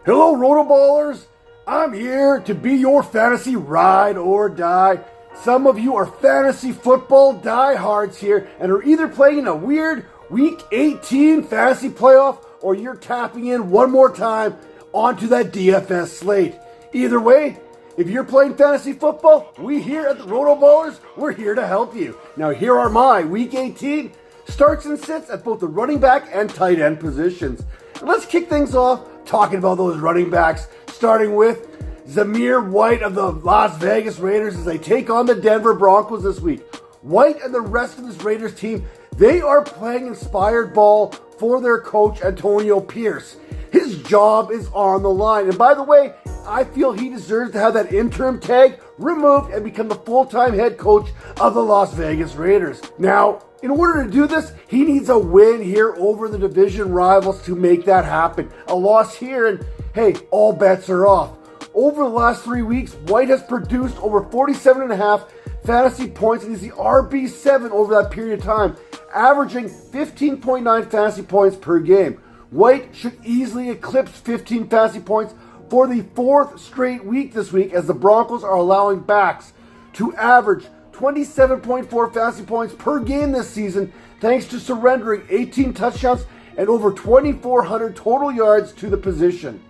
Hello, RotoBallers. I'm here to be your fantasy ride or die. Some of you are fantasy football diehards here and are either playing in a weird Week 18 fantasy playoff or you're tapping in one more time onto that DFS slate. Either way, if you're playing fantasy football, we here at the RotoBallers, we're here to help you. Now, here are my Week 18 starts and sits at both the running back and tight end positions. And let's kick things off talking about those running backs, starting with Zamir White of the Las Vegas Raiders as they take on the Denver Broncos this week. White and the rest of this Raiders team, they are playing inspired ball for their coach, Antonio Pierce. His job is on the line. And by the way, I feel he deserves to have that interim tag removed and become the full-time head coach of the Las Vegas Raiders. Now, in order to do this, he needs a win here over the division rivals to make that happen. A loss here and, hey, all bets are off. Over the last 3 weeks, White has produced over 47.5 fantasy points and he's the RB7 over that period of time, averaging 15.9 fantasy points per game. White should easily eclipse 15 fantasy points for the fourth straight week this week as the Broncos are allowing backs to average 27.4 fantasy points per game this season thanks to surrendering 18 touchdowns and over 2,400 total yards to the position.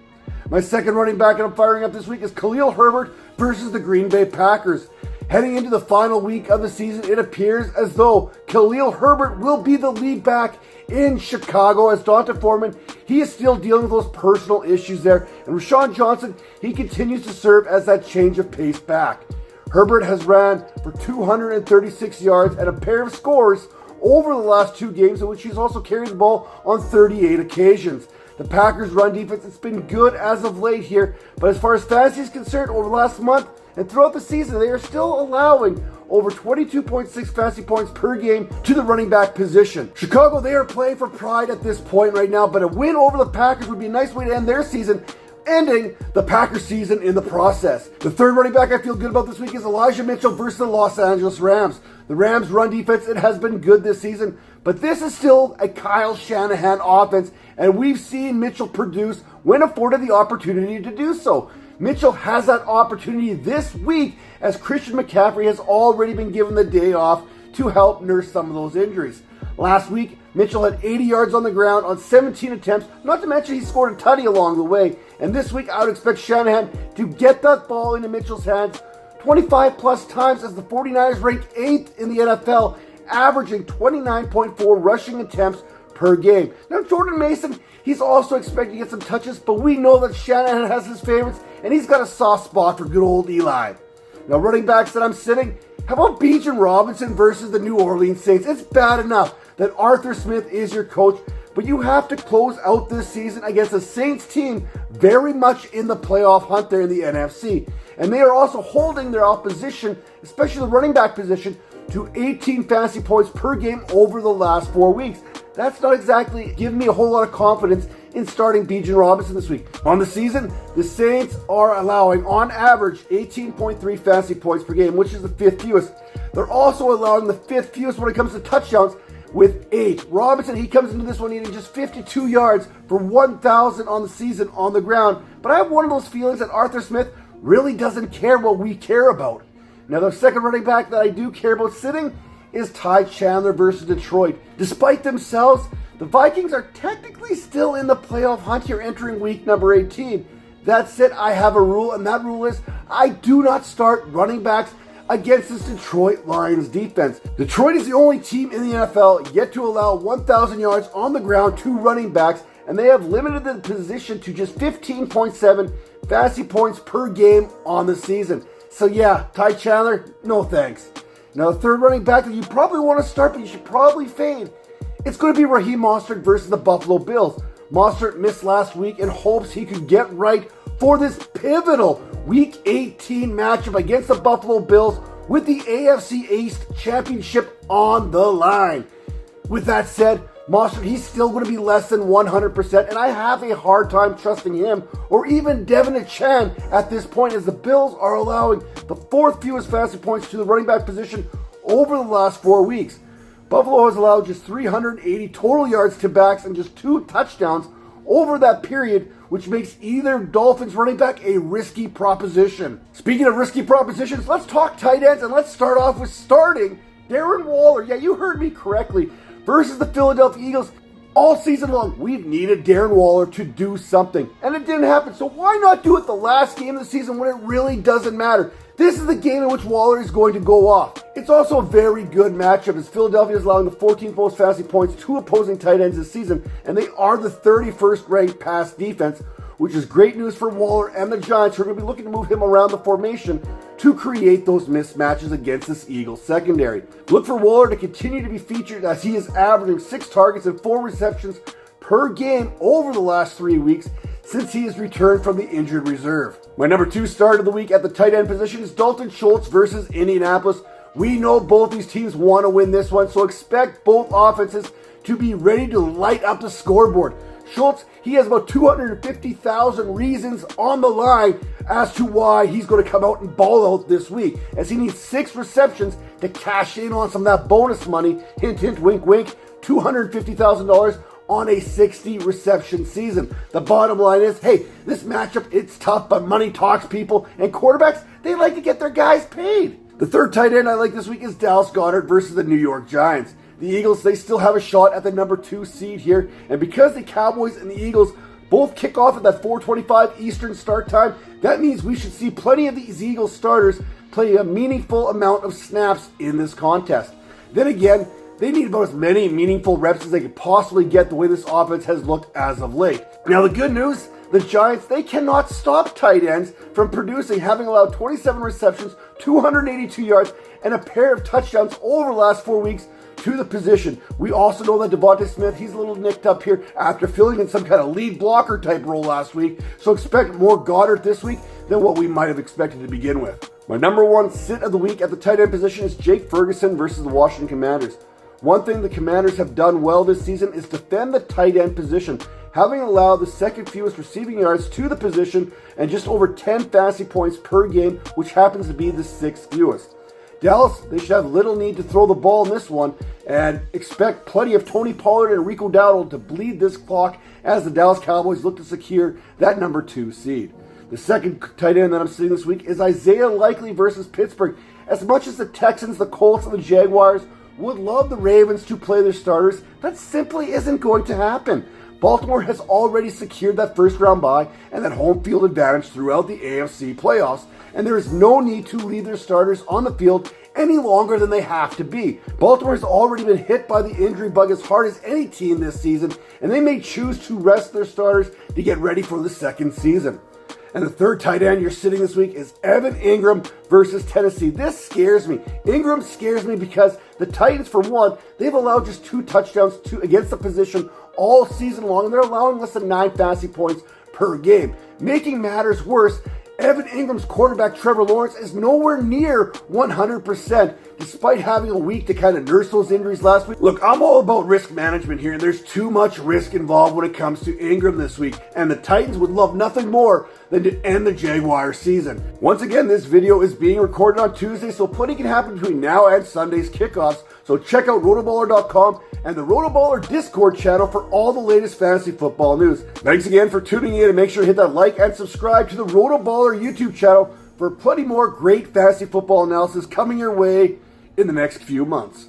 My second running back I'm firing up this week is Khalil Herbert versus the Green Bay Packers. Heading into the final week of the season, it appears as though Khalil Herbert will be the lead back in Chicago as Donta Foreman, he is still dealing with those personal issues there. And Rashawn Johnson, he continues to serve as that change of pace back. Herbert has ran for 236 yards and a pair of scores over the last 2 games in which he's also carried the ball on 38 occasions. The Packers' run defense has been good as of late here, but as far as fantasy is concerned, over the last month and throughout the season, they are still allowing over 22.6 fantasy points per game to the running back position. Chicago, they are playing for pride at this point right now, but a win over the Packers would be a nice way to end their season, ending the Packers season in the process. The third running back I feel good about this week is Elijah Mitchell versus the Los Angeles Rams. The Rams' run defense, it has been good this season, but this is still a Kyle Shanahan offense, and we've seen Mitchell produce when afforded the opportunity to do so. Mitchell has that opportunity this week as Christian McCaffrey has already been given the day off to help nurse some of those injuries. Last week, Mitchell had 80 yards on the ground on 17 attempts, not to mention he scored a tutty along the way. And this week, I would expect Shanahan to get that ball into Mitchell's hands 25 plus times as the 49ers rank 8th in the NFL, averaging 29.4 rushing attempts per game. Now, Jordan Mason, he's also expected to get some touches, but we know that Shanahan has his favorites, and he's got a soft spot for good old Eli. Now, running backs that I'm sitting, how about Bijan Robinson versus the New Orleans Saints? It's bad enough that Arthur Smith is your coach, but you have to close out this season against a Saints team very much in the playoff hunt there in the NFC. And they are also holding their opposition, especially the running back position, to 18 fantasy points per game over the last 4 weeks. That's not exactly giving me a whole lot of confidence in starting Bijan Robinson this week. On the season, the Saints are allowing, on average, 18.3 fantasy points per game, which is the 5th fewest. They're also allowing the 5th fewest when it comes to touchdowns with 8. Robinson, he comes into this one needing just 52 yards for 1,000 on the season on the ground. But I have one of those feelings that Arthur Smith really doesn't care what we care about. Now, the second running back that I do care about sitting is Ty Chandler versus Detroit. Despite themselves, the Vikings are technically still in the playoff hunt here entering week number 18. That said, I have a rule, and that rule is I do not start running backs against this Detroit Lions defense. Detroit is the only team in the NFL yet to allow 1,000 yards on the ground to running backs, and they have limited the position to just 15.7 fantasy points per game on the season. So yeah, Ty Chandler, no thanks. Now, the third running back that you probably want to start, but you should probably fade, it's going to be Raheem Mostert versus the Buffalo Bills. Mostert missed last week in hopes he could get right for this pivotal Week 18 matchup against the Buffalo Bills with the AFC East Championship on the line. With that said, Mostert, he's still going to be less than 100%, and I have a hard time trusting him or even Devin Chan at this point as the Bills are allowing the 4th fewest fantasy points to the running back position over the last 4 weeks. Buffalo has allowed just 380 total yards to backs and just 2 touchdowns over that period, which makes either Dolphins running back a risky proposition. Speaking of risky propositions, let's talk tight ends, and let's start off with starting Darren Waller. Yeah, you heard me correctly. Versus the Philadelphia Eagles. All season long, we've needed Darren Waller to do something, and it didn't happen. So why not do it the last game of the season when it really doesn't matter? This is the game in which Waller is going to go off. It's also a very good matchup as Philadelphia is allowing the 14th most fantasy points to opposing tight ends this season, and they are the 31st ranked pass defense, which is great news for Waller and the Giants, who are going to be looking to move him around the formation to create those mismatches against this Eagles secondary. Look for Waller to continue to be featured as he is averaging 6 targets and 4 receptions per game over the last 3 weeks since he has returned from the injured reserve. My number 2 start of the week at the tight end position is Dalton Schultz versus Indianapolis. We know both these teams want to win this one, so expect both offenses to be ready to light up the scoreboard. Schultz, he has about 250,000 reasons on the line as to why he's going to come out and ball out this week, as he needs 6 receptions to cash in on some of that bonus money. Hint, hint, wink, wink, $250,000 on a 60 reception season. The bottom line is, hey, this matchup, it's tough, but money talks, people, and quarterbacks, they like to get their guys paid. The third tight end I like this week is Dallas Goedert versus the New York Giants. The Eagles, they still have a shot at the number 2 seed here, and because the Cowboys and the Eagles both kick off at that 4:25 Eastern start time, that means we should see plenty of these Eagles starters play a meaningful amount of snaps in this contest. Then again, they need about as many meaningful reps as they could possibly get the way this offense has looked as of late. Now the good news, the Giants, they cannot stop tight ends from producing, having allowed 27 receptions, 282 yards, and a pair of touchdowns over the last 4 weeks to the position. We also know that Devontae Smith, he's a little nicked up here after filling in some kind of lead blocker type role last week, so expect more Goddard this week than what we might have expected to begin with. My number 1 sit of the week at the tight end position is Jake Ferguson versus the Washington Commanders. One thing the Commanders have done well this season is defend the tight end position, having allowed the second fewest receiving yards to the position and just over 10 fantasy points per game, which happens to be the 6th fewest. Dallas, they should have little need to throw the ball in this one, and expect plenty of Tony Pollard and Rico Dowdle to bleed this clock as the Dallas Cowboys look to secure that number 2 seed. The second tight end that I'm seeing this week is Isaiah Likely versus Pittsburgh. As much as the Texans, the Colts, and the Jaguars would love the Ravens to play their starters, that simply isn't going to happen. Baltimore has already secured that first round bye and that home field advantage throughout the AFC playoffs, and there is no need to leave their starters on the field any longer than they have to be. Baltimore has already been hit by the injury bug as hard as any team this season, and they may choose to rest their starters to get ready for the second season. And the third tight end you're sitting this week is Evan Ingram versus Tennessee. This scares me. Ingram scares me because the Titans, for one, they've allowed just 2 touchdowns against the position all season long, and they're allowing less than 9 fantasy points per game. Making matters worse, Evan Ingram's quarterback, Trevor Lawrence, is nowhere near 100%, despite having a week to kind of nurse those injuries last week. Look, I'm all about risk management here, and there's too much risk involved when it comes to Ingram this week, and the Titans would love nothing more than to end the Jaguar season. Once again, this video is being recorded on Tuesday, so plenty can happen between now and Sunday's kickoffs, so check out RotoBaller.com and the RotoBaller Discord channel for all the latest fantasy football news. Thanks again for tuning in, and make sure to hit that like and subscribe to the RotoBaller YouTube channel for plenty more great fantasy football analysis coming your way in the next few months.